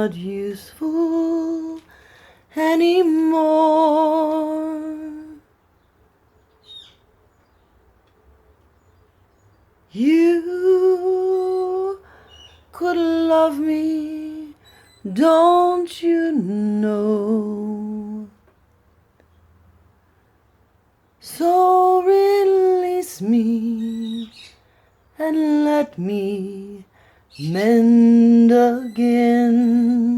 not useful anymore. You could love me, don't you know? So release me and let me mend again.